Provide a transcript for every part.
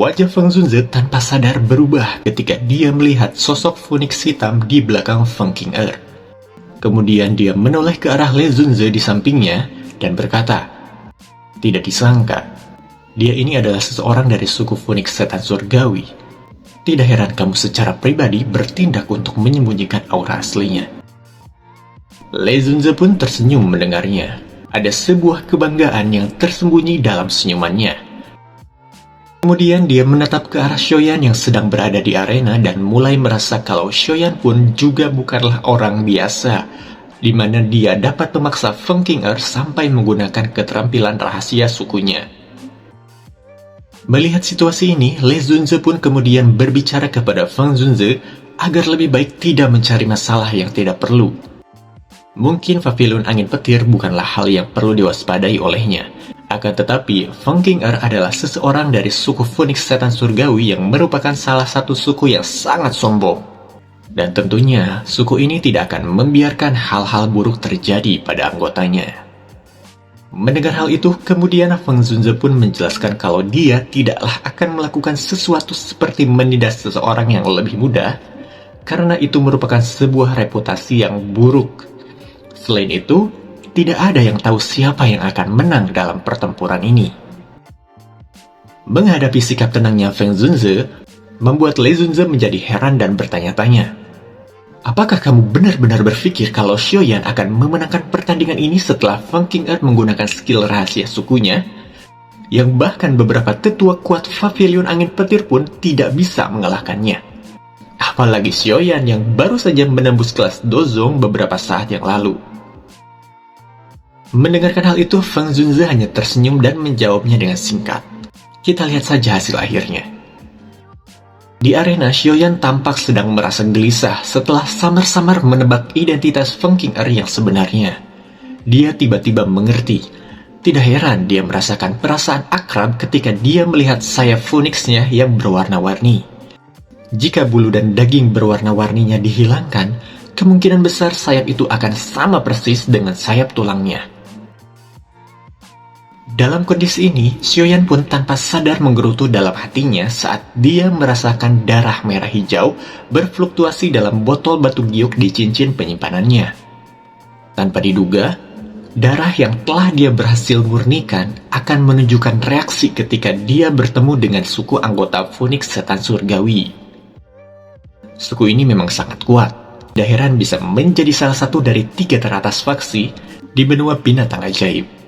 Wajah Feng Zunze tanpa sadar berubah ketika dia melihat sosok Phoenix hitam di belakang Feng Qing'er. Kemudian dia menoleh ke arah Le Zunze di sampingnya dan berkata, "Tidak disangka, dia ini adalah seseorang dari suku Phoenix Setan Surgawi. Tidak heran kamu secara pribadi bertindak untuk menyembunyikan aura aslinya." Le Zunze pun tersenyum mendengarnya. Ada sebuah kebanggaan yang tersembunyi dalam senyumannya. Kemudian dia menatap ke arah Xiaoyan yang sedang berada di arena dan mulai merasa kalau Xiaoyan pun juga bukanlah orang biasa, di mana dia dapat memaksa Feng Qing'er sampai menggunakan keterampilan rahasia sukunya. Melihat situasi ini, Le Zunze pun kemudian berbicara kepada Feng Zunze agar lebih baik tidak mencari masalah yang tidak perlu. Mungkin pavilion angin petir bukanlah hal yang perlu diwaspadai olehnya. Akan tetapi, Feng Qing'er adalah seseorang dari suku Phoenix Setan Surgawi yang merupakan salah satu suku yang sangat sombong. Dan tentunya, suku ini tidak akan membiarkan hal-hal buruk terjadi pada anggotanya. Mendengar hal itu, kemudian Feng Zunze pun menjelaskan kalau dia tidaklah akan melakukan sesuatu seperti menindas seseorang yang lebih muda, karena itu merupakan sebuah reputasi yang buruk. Selain itu, tidak ada yang tahu siapa yang akan menang dalam pertempuran ini. Menghadapi sikap tenangnya Feng Zunze, membuat Le Zunze menjadi heran dan bertanya-tanya, "Apakah kamu benar-benar berpikir kalau Xiaoyan akan memenangkan pertandingan ini setelah Feng Qing'er menggunakan skill rahasia sukunya, yang bahkan beberapa tetua kuat pavilion angin petir pun tidak bisa mengalahkannya? Apalagi Xiaoyan yang baru saja menembus kelas Dozong beberapa saat yang lalu." Mendengarkan hal itu, Feng Zunze hanya tersenyum dan menjawabnya dengan singkat. Kita lihat saja hasil akhirnya. Di arena, Xiaoyan tampak sedang merasa gelisah setelah samar-samar menebak identitas Feng Qing'er yang sebenarnya. Dia tiba-tiba mengerti. Tidak heran dia merasakan perasaan akrab ketika dia melihat sayap Phoenix-nya yang berwarna-warni. Jika bulu dan daging berwarna-warninya dihilangkan, kemungkinan besar sayap itu akan sama persis dengan sayap tulangnya. Dalam kondisi ini, Xiaoyan pun tanpa sadar menggerutu dalam hatinya saat dia merasakan darah merah hijau berfluktuasi dalam botol batu giok di cincin penyimpanannya. Tanpa diduga, darah yang telah dia berhasil murnikan akan menunjukkan reaksi ketika dia bertemu dengan suku anggota Phoenix Setan Surgawi. Suku ini memang sangat kuat. Tidak heran bisa menjadi salah satu dari 3 teratas faksi di benua binatang ajaib.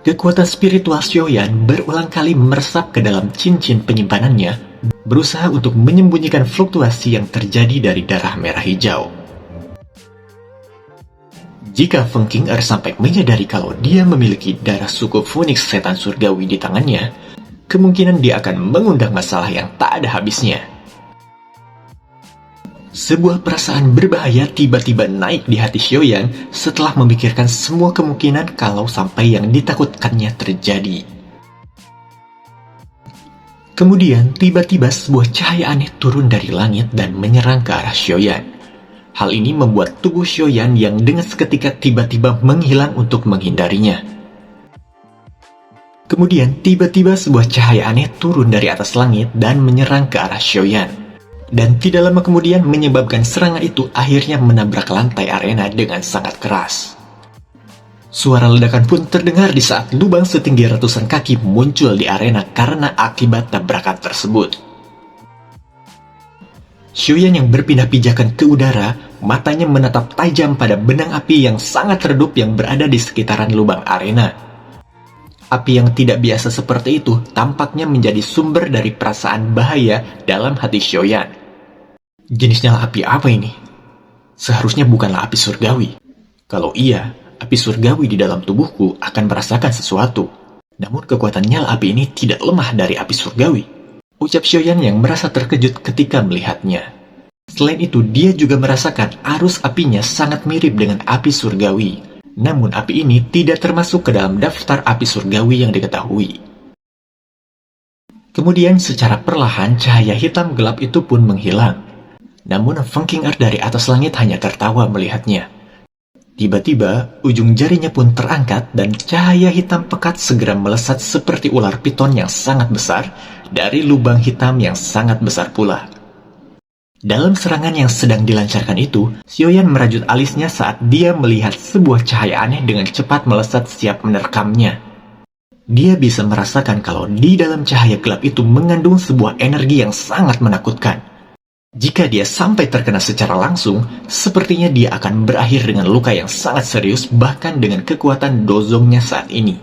Kekuatan spiritual Xiaoyan berulang kali meresap ke dalam cincin penyimpanannya, berusaha untuk menyembunyikan fluktuasi yang terjadi dari darah merah hijau. Jika Feng Qing'er sampai menyadari kalau dia memiliki darah suku Phoenix Setan Surgawi di tangannya, kemungkinan dia akan mengundang masalah yang tak ada habisnya. Sebuah perasaan berbahaya tiba-tiba naik di hati Xiaoyan setelah memikirkan semua kemungkinan kalau sampai yang ditakutkannya terjadi. Kemudian, tiba-tiba sebuah cahaya aneh turun dari langit dan menyerang ke arah Xiaoyan. Hal ini membuat tubuh Xiaoyan yang dengan seketika tiba-tiba menghilang untuk menghindarinya. Kemudian, tiba-tiba sebuah cahaya aneh turun dari atas langit dan menyerang ke arah Xiaoyan. Dan tidak lama kemudian menyebabkan serangan itu akhirnya menabrak lantai arena dengan sangat keras. Suara ledakan pun terdengar di saat lubang setinggi ratusan kaki muncul di arena karena akibat tabrakan tersebut. Xiaoyan yang berpindah pijakan ke udara, matanya menatap tajam pada benang api yang sangat redup yang berada di sekitaran lubang arena. Api yang tidak biasa seperti itu tampaknya menjadi sumber dari perasaan bahaya dalam hati Xiaoyan. Jenis nyala api apa ini? Seharusnya bukanlah api surgawi. Kalau iya, api surgawi di dalam tubuhku akan merasakan sesuatu. Namun kekuatan nyala api ini tidak lemah dari api surgawi, ucap Xiaoyan yang merasa terkejut ketika melihatnya. Selain itu, dia juga merasakan arus apinya sangat mirip dengan api surgawi. Namun api ini tidak termasuk ke dalam daftar api surgawi yang diketahui. Kemudian secara perlahan cahaya hitam gelap itu pun menghilang. Namun Feng Qing'er dari atas langit hanya tertawa melihatnya. Tiba-tiba, ujung jarinya pun terangkat dan cahaya hitam pekat segera melesat seperti ular piton yang sangat besar dari lubang hitam yang sangat besar pula. Dalam serangan yang sedang dilancarkan itu, Xiaoyan merajut alisnya saat dia melihat sebuah cahaya aneh dengan cepat melesat siap menerkamnya. Dia bisa merasakan kalau di dalam cahaya gelap itu mengandung sebuah energi yang sangat menakutkan. Jika dia sampai terkena secara langsung, sepertinya dia akan berakhir dengan luka yang sangat serius bahkan dengan kekuatan dozongnya saat ini.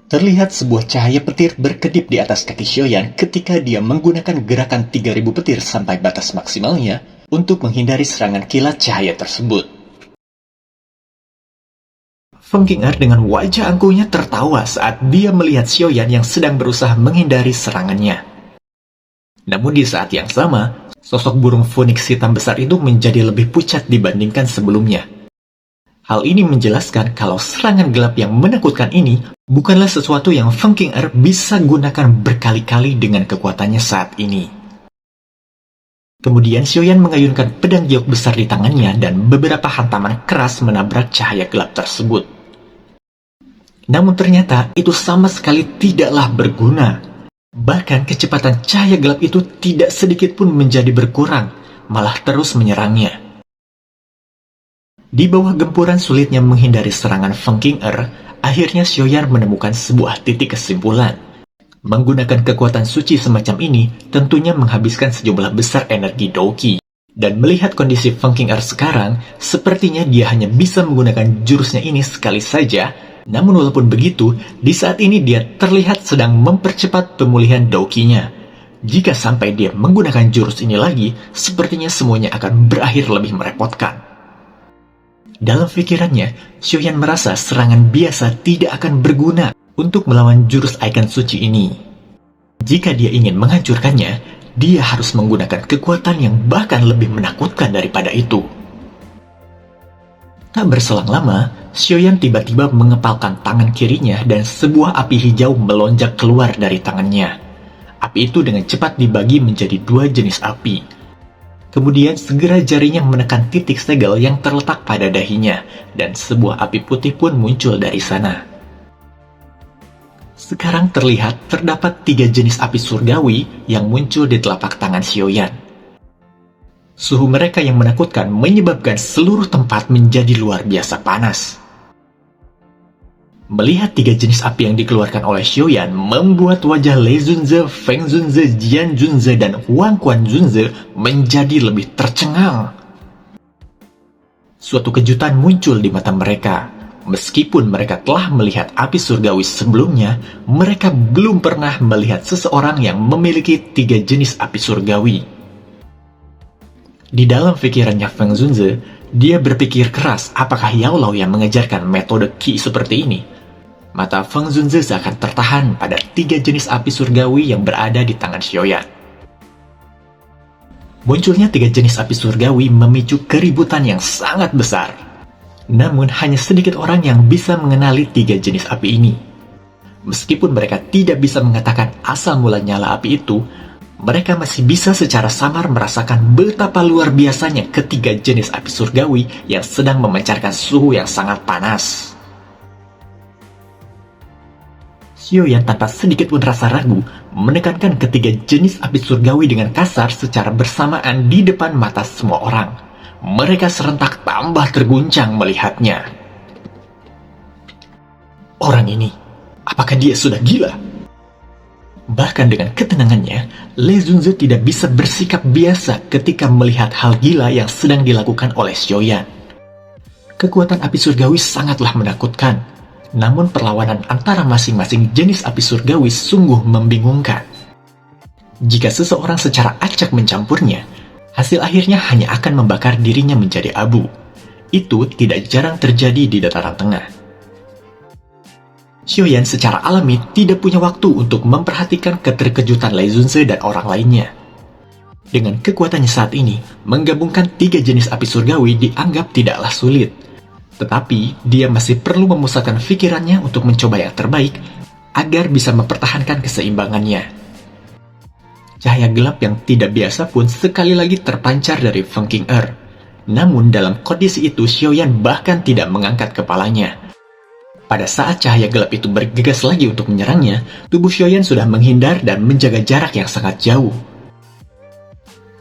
Terlihat sebuah cahaya petir berkedip di atas kaki Xiaoyan ketika dia menggunakan gerakan 3000 petir sampai batas maksimalnya untuk menghindari serangan kilat cahaya tersebut. Feng Qing'er dengan wajah angkuhnya tertawa saat dia melihat Xiaoyan yang sedang berusaha menghindari serangannya. Namun di saat yang sama, sosok burung Phoenix hitam besar itu menjadi lebih pucat dibandingkan sebelumnya. Hal ini menjelaskan kalau serangan gelap yang menakutkan ini bukanlah sesuatu yang Feng Qing'er bisa gunakan berkali-kali dengan kekuatannya saat ini. Kemudian Xiaoyan mengayunkan pedang giok besar di tangannya dan beberapa hantaman keras menabrak cahaya gelap tersebut. Namun ternyata itu sama sekali tidaklah berguna. Bahkan kecepatan cahaya gelap itu tidak sedikit pun menjadi berkurang, malah terus menyerangnya. Di bawah gempuran sulitnya menghindari serangan Feng Qing'er, akhirnya Xiaoyan menemukan sebuah titik kesimpulan. Menggunakan kekuatan suci semacam ini tentunya menghabiskan sejumlah besar energi Douqi. Dan melihat kondisi Feng Qing'er sekarang, sepertinya dia hanya bisa menggunakan jurusnya ini sekali saja. Namun walaupun begitu, di saat ini dia terlihat sedang mempercepat pemulihan Douqi-nya. Jika sampai dia menggunakan jurus ini lagi, sepertinya semuanya akan berakhir lebih merepotkan. Dalam pikirannya, Xiaoyan merasa serangan biasa tidak akan berguna untuk melawan jurus ikon suci ini. Jika dia ingin menghancurkannya, dia harus menggunakan kekuatan yang bahkan lebih menakutkan daripada itu. Tak berselang lama, Xiaoyan tiba-tiba mengepalkan tangan kirinya dan sebuah api hijau melonjak keluar dari tangannya. Api itu dengan cepat dibagi menjadi dua jenis api. Kemudian segera jarinya menekan titik segel yang terletak pada dahinya, dan sebuah api putih pun muncul dari sana. Sekarang terlihat terdapat 3 jenis api surgawi yang muncul di telapak tangan Xiaoyan. Suhu mereka yang menakutkan menyebabkan seluruh tempat menjadi luar biasa panas. Melihat 3 jenis api yang dikeluarkan oleh Xiaoyan membuat wajah Lei Zunze, Feng Zunze, Jian Zunze, dan Huang Quan Zunze menjadi lebih tercengang. Suatu kejutan muncul di mata mereka. Meskipun mereka telah melihat api surgawi sebelumnya, mereka belum pernah melihat seseorang yang memiliki 3 jenis api surgawi. Di dalam pikirannya Feng Zunze, dia berpikir keras apakah Yao Lao yang mengajarkan metode Qi seperti ini. Mata Feng Zunze seakan tertahan pada 3 jenis api surgawi yang berada di tangan Xiaoyan. Munculnya 3 jenis api surgawi memicu keributan yang sangat besar. Namun hanya sedikit orang yang bisa mengenali 3 jenis api ini. Meskipun mereka tidak bisa mengatakan asal mula nyala api itu, mereka masih bisa secara samar merasakan betapa luar biasanya ketiga jenis api surgawi yang sedang memancarkan suhu yang sangat panas. Xiaoyan tanpa sedikit pun rasa ragu menekankan ketiga jenis api surgawi dengan kasar secara bersamaan di depan mata semua orang. Mereka serentak tambah terguncang melihatnya. Orang ini, apakah dia sudah gila? Bahkan dengan ketenangannya, Lei Zunze tidak bisa bersikap biasa ketika melihat hal gila yang sedang dilakukan oleh Xiaoyan. Kekuatan api surgawi sangatlah menakutkan, namun perlawanan antara masing-masing jenis api surgawi sungguh membingungkan. Jika seseorang secara acak mencampurnya, hasil akhirnya hanya akan membakar dirinya menjadi abu. Itu tidak jarang terjadi di dataran tengah. Xiaoyan secara alami tidak punya waktu untuk memperhatikan keterkejutan Lei Zunze dan orang lainnya. Dengan kekuatannya saat ini, menggabungkan 3 jenis api surgawi dianggap tidaklah sulit. Tetapi, dia masih perlu memusatkan pikirannya untuk mencoba yang terbaik agar bisa mempertahankan keseimbangannya. Cahaya gelap yang tidak biasa pun sekali lagi terpancar dari Feng Qing'er. Namun dalam kondisi itu, Xiaoyan bahkan tidak mengangkat kepalanya. Pada saat cahaya gelap itu bergegas lagi untuk menyerangnya, tubuh Xiaoyan sudah menghindar dan menjaga jarak yang sangat jauh.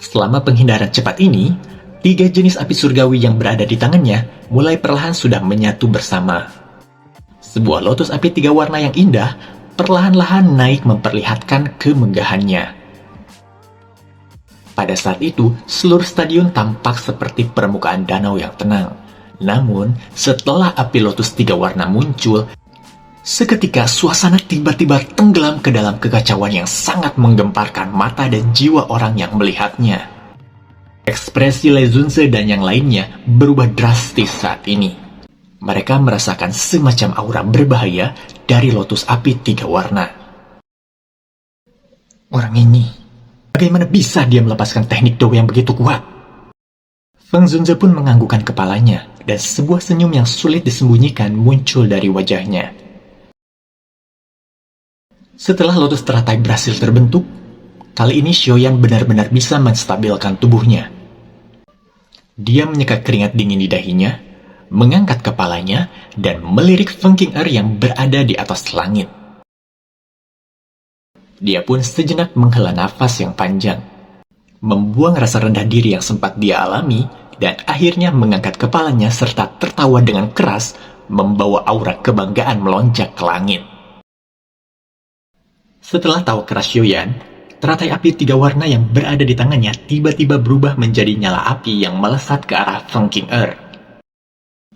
Selama penghindaran cepat ini, 3 jenis api surgawi yang berada di tangannya mulai perlahan sudah menyatu bersama. Sebuah lotus api 3 warna yang indah perlahan-lahan naik memperlihatkan kemenggahannya. Pada saat itu, seluruh stadion tampak seperti permukaan danau yang tenang. Namun, setelah api lotus 3 warna muncul, seketika suasana tiba-tiba tenggelam ke dalam kekacauan yang sangat menggemparkan mata dan jiwa orang yang melihatnya. Ekspresi Lei Zunze dan yang lainnya berubah drastis saat ini. Mereka merasakan semacam aura berbahaya dari lotus api 3 warna. Orang ini, bagaimana bisa dia melepaskan teknik Do yang begitu kuat? Feng Zunze pun menganggukkan kepalanya, dan sebuah senyum yang sulit disembunyikan muncul dari wajahnya. Setelah lotus teratai berhasil terbentuk, kali ini Xiaoyan benar-benar bisa menstabilkan tubuhnya. Dia menyeka keringat dingin di dahinya, mengangkat kepalanya, dan melirik Feng Qing'er yang berada di atas langit. Dia pun sejenak menghela nafas yang panjang, membuang rasa rendah diri yang sempat dia alami, dan akhirnya mengangkat kepalanya serta tertawa dengan keras, membawa aura kebanggaan melonjak ke langit. Setelah tawa keras Xiaoyan, teratai api 3 warna yang berada di tangannya tiba-tiba berubah menjadi nyala api yang melesat ke arah Feng Qing'er.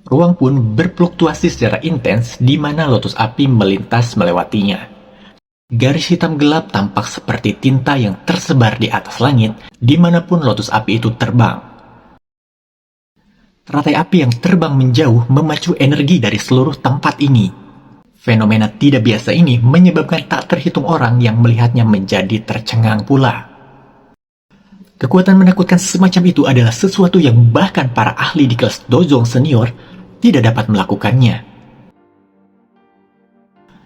Ruang pun berfluktuasi secara intens di mana lotus api melintas melewatinya. Garis hitam gelap tampak seperti tinta yang tersebar di atas langit dimanapun lotus api itu terbang. Teratai api yang terbang menjauh memacu energi dari seluruh tempat ini. Fenomena tidak biasa ini menyebabkan tak terhitung orang yang melihatnya menjadi tercengang pula. Kekuatan menakutkan semacam itu adalah sesuatu yang bahkan para ahli di kelas Dozong senior tidak dapat melakukannya.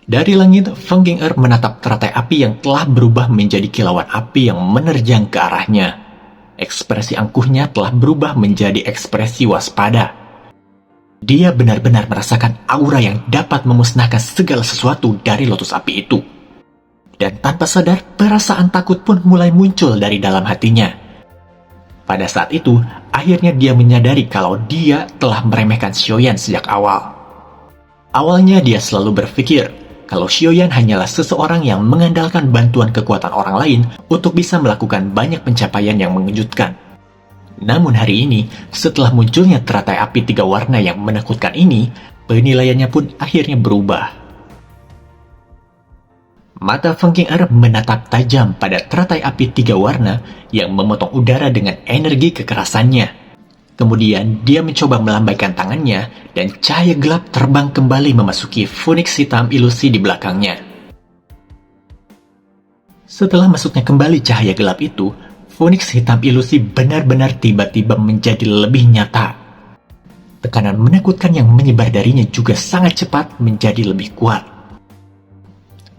Dari langit, Feng Qing'er menatap teratai api yang telah berubah menjadi kilauan api yang menerjang ke arahnya. Ekspresi angkuhnya telah berubah menjadi ekspresi waspada. Dia benar-benar merasakan aura yang dapat memusnahkan segala sesuatu dari lotus api itu. Dan tanpa sadar, perasaan takut pun mulai muncul dari dalam hatinya. Pada saat itu, akhirnya dia menyadari kalau dia telah meremehkan Xiaoyan sejak awal. Awalnya dia selalu berpikir kalau Xiaoyan hanyalah seseorang yang mengandalkan bantuan kekuatan orang lain untuk bisa melakukan banyak pencapaian yang mengejutkan. Namun hari ini, setelah munculnya teratai api 3 warna yang menakutkan ini, penilaiannya pun akhirnya berubah. Mata Feng Qing'er menatap tajam pada teratai api 3 warna yang memotong udara dengan energi kekerasannya. Kemudian dia mencoba melambaikan tangannya dan cahaya gelap terbang kembali memasuki Phoenix hitam ilusi di belakangnya. Setelah masuknya kembali cahaya gelap itu, Phoenix hitam ilusi benar-benar tiba-tiba menjadi lebih nyata. Tekanan menakutkan yang menyebar darinya juga sangat cepat menjadi lebih kuat.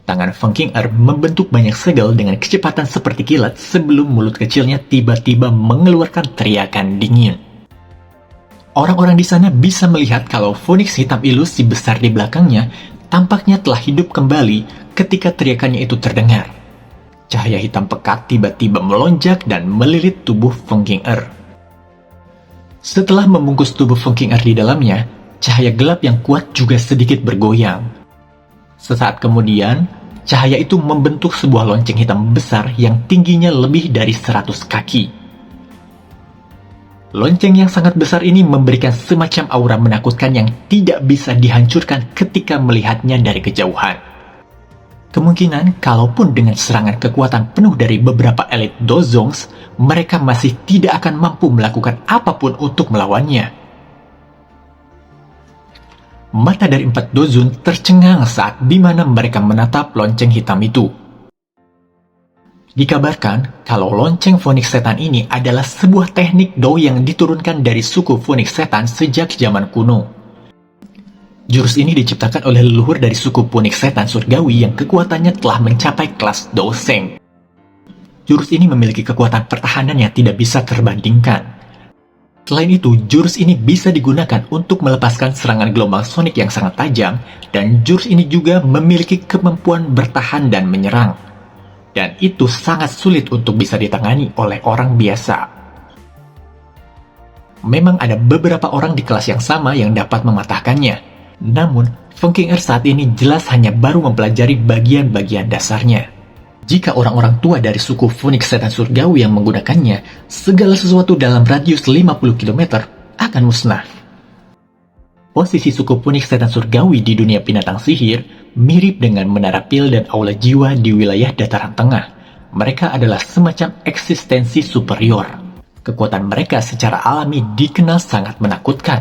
Tangan Feng Qing'er membentuk banyak segel dengan kecepatan seperti kilat sebelum mulut kecilnya tiba-tiba mengeluarkan teriakan dingin. Orang-orang di sana bisa melihat kalau Phoenix hitam ilusi besar di belakangnya tampaknya telah hidup kembali ketika teriakannya itu terdengar. Cahaya hitam pekat tiba-tiba melonjak dan melilit tubuh Feng Qing'er. Setelah membungkus tubuh Feng Qing'er di dalamnya, cahaya gelap yang kuat juga sedikit bergoyang. Sesaat kemudian, cahaya itu membentuk sebuah lonceng hitam besar yang tingginya lebih dari 100 kaki. Lonceng yang sangat besar ini memberikan semacam aura menakutkan yang tidak bisa dihancurkan ketika melihatnya dari kejauhan. Kemungkinan, kalaupun dengan serangan kekuatan penuh dari beberapa elit Dozongs, mereka masih tidak akan mampu melakukan apapun untuk melawannya. Mata dari 4 Dozun tercengang saat di mana mereka menatap lonceng hitam itu. Dikabarkan kalau lonceng Phoenix Setan ini adalah sebuah teknik Do yang diturunkan dari suku Phoenix Setan sejak zaman kuno. Jurus ini diciptakan oleh leluhur dari suku Phoenix Setan surgawi yang kekuatannya telah mencapai kelas Do Seng. Jurus ini memiliki kekuatan pertahanan yang tidak bisa terbandingkan. Selain itu, jurus ini bisa digunakan untuk melepaskan serangan gelombang sonik yang sangat tajam, dan jurus ini juga memiliki kemampuan bertahan dan menyerang. Dan itu sangat sulit untuk bisa ditangani oleh orang biasa. Memang ada beberapa orang di kelas yang sama yang dapat mematahkannya. Namun, Feng Er saat ini jelas hanya baru mempelajari bagian-bagian dasarnya. Jika orang-orang tua dari suku Phoenix Setan Surgawi yang menggunakannya, segala sesuatu dalam radius 50 km akan musnah. Posisi suku Phoenix Setan Surgawi di dunia binatang sihir mirip dengan Menara Pil dan Aula Jiwa di wilayah dataran tengah. Mereka adalah semacam eksistensi superior. Kekuatan mereka secara alami dikenal sangat menakutkan.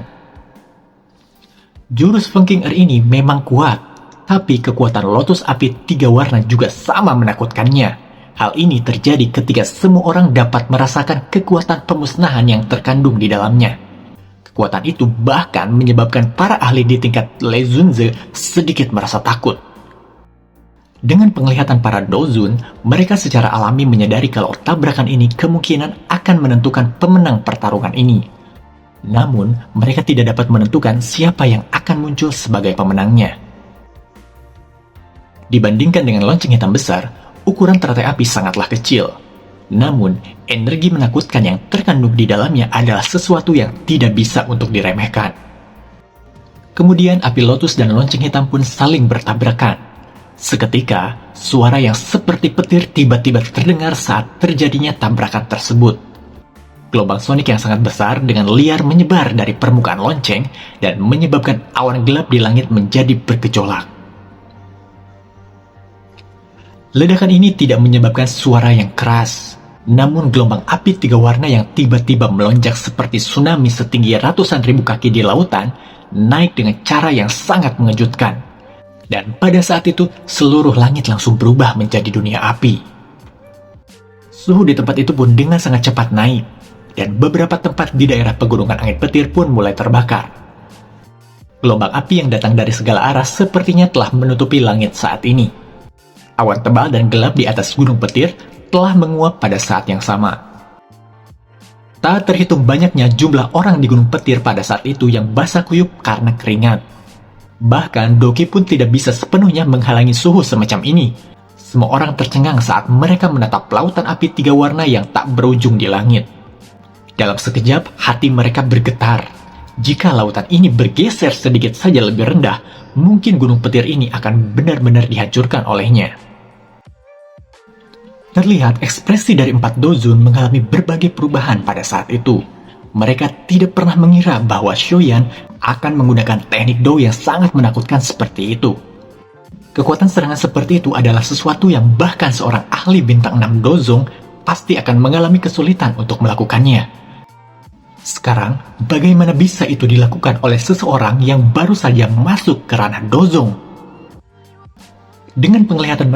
Jurus Feng Er ini memang kuat, tapi kekuatan Lotus Api 3 warna juga sama menakutkannya. Hal ini terjadi ketika semua orang dapat merasakan kekuatan pemusnahan yang terkandung di dalamnya. Kekuatan itu bahkan menyebabkan para ahli di tingkat Lezunze sedikit merasa takut. Dengan penglihatan para Dozun, mereka secara alami menyadari kalau tabrakan ini kemungkinan akan menentukan pemenang pertarungan ini. Namun, mereka tidak dapat menentukan siapa yang akan muncul sebagai pemenangnya. Dibandingkan dengan lonceng hitam besar, ukuran teratai api sangatlah kecil. Namun, energi menakutkan yang terkandung di dalamnya adalah sesuatu yang tidak bisa untuk diremehkan. Kemudian api lotus dan lonceng hitam pun saling bertabrakan. Seketika, suara yang seperti petir tiba-tiba terdengar saat terjadinya tabrakan tersebut. Gelombang sonik yang sangat besar dengan liar menyebar dari permukaan lonceng dan menyebabkan awan gelap di langit menjadi bergejolak. Ledakan ini tidak menyebabkan suara yang keras, namun gelombang api 3 warna yang tiba-tiba melonjak seperti tsunami setinggi ratusan ribu kaki di lautan, naik dengan cara yang sangat mengejutkan. Dan pada saat itu, seluruh langit langsung berubah menjadi dunia api. Suhu di tempat itu pun dengan sangat cepat naik, dan beberapa tempat di daerah pegunungan angin petir pun mulai terbakar. Gelombang api yang datang dari segala arah sepertinya telah menutupi langit saat ini. Awan tebal dan gelap di atas gunung petir telah menguap pada saat yang sama. Tak terhitung banyaknya jumlah orang di gunung petir pada saat itu yang basah kuyup karena keringat. Bahkan Doki pun tidak bisa sepenuhnya menghalangi suhu semacam ini. Semua orang tercengang saat mereka menatap lautan api 3 warna yang tak berujung di langit. Dalam sekejap, hati mereka bergetar. Jika lautan ini bergeser sedikit saja lebih rendah, mungkin gunung petir ini akan benar-benar dihancurkan olehnya. Terlihat ekspresi dari 4 Dozun mengalami berbagai perubahan pada saat itu. Mereka tidak pernah mengira bahwa Shoyan akan menggunakan teknik Do yang sangat menakutkan seperti itu. Kekuatan serangan seperti itu adalah sesuatu yang bahkan seorang ahli bintang 6 Dozong pasti akan mengalami kesulitan untuk melakukannya. Sekarang, bagaimana bisa itu dilakukan oleh seseorang yang baru saja masuk ke ranah Dozong? Dengan penglihatan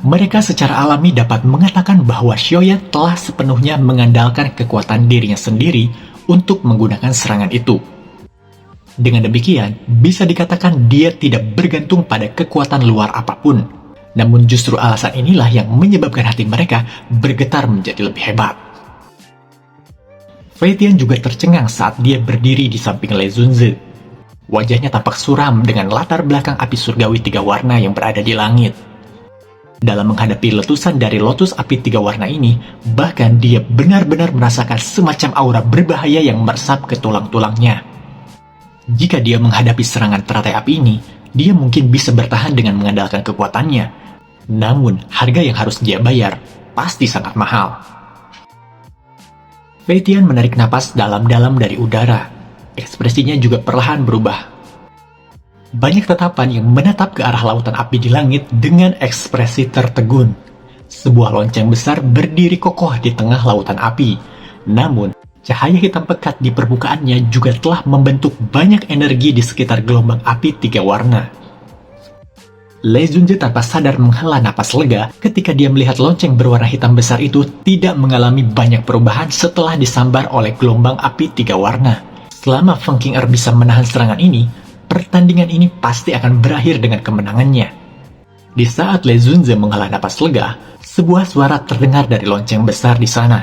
mereka secara alami dapat mengatakan bahwa Shoyan telah sepenuhnya mengandalkan kekuatan dirinya sendiri untuk menggunakan serangan itu. Dengan demikian, bisa dikatakan dia tidak bergantung pada kekuatan luar apapun. Namun justru alasan inilah yang menyebabkan hati mereka bergetar menjadi lebih hebat. Fei Tian juga tercengang saat dia berdiri di samping Lezunze. Wajahnya tampak suram dengan latar belakang api surgawi 3 warna yang berada di langit. Dalam menghadapi letusan dari lotus api 3 warna ini, bahkan dia benar-benar merasakan semacam aura berbahaya yang meresap ke tulang-tulangnya. Jika dia menghadapi serangan teratai api ini, dia mungkin bisa bertahan dengan mengandalkan kekuatannya. Namun, harga yang harus dia bayar pasti sangat mahal. Fei Tian menarik napas dalam-dalam dari udara. Ekspresinya juga perlahan berubah. Banyak tatapan yang menatap ke arah lautan api di langit dengan ekspresi tertegun. Sebuah lonceng besar berdiri kokoh di tengah lautan api. Namun, cahaya hitam pekat di permukaannya juga telah membentuk banyak energi di sekitar gelombang api 3 warna. Lezunze tanpa sadar menghela napas lega ketika dia melihat lonceng berwarna hitam besar itu tidak mengalami banyak perubahan setelah disambar oleh gelombang api 3 warna. Selama Feng Er bisa menahan serangan ini, pertandingan ini pasti akan berakhir dengan kemenangannya. Di saat Lezunze menghela napas lega, sebuah suara terdengar dari lonceng besar di sana.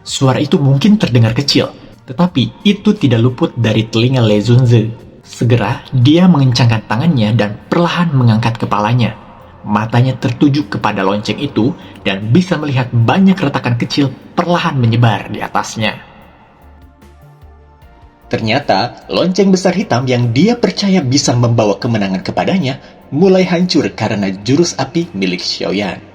Suara itu mungkin terdengar kecil, Tetapi itu tidak luput dari telinga Le Zunze. Segera, dia mengencangkan tangannya dan perlahan mengangkat kepalanya. Matanya tertuju kepada lonceng itu dan bisa melihat banyak retakan kecil perlahan menyebar di atasnya. Ternyata, lonceng besar hitam yang dia percaya bisa membawa kemenangan kepadanya mulai hancur karena jurus api milik Xiaoyan.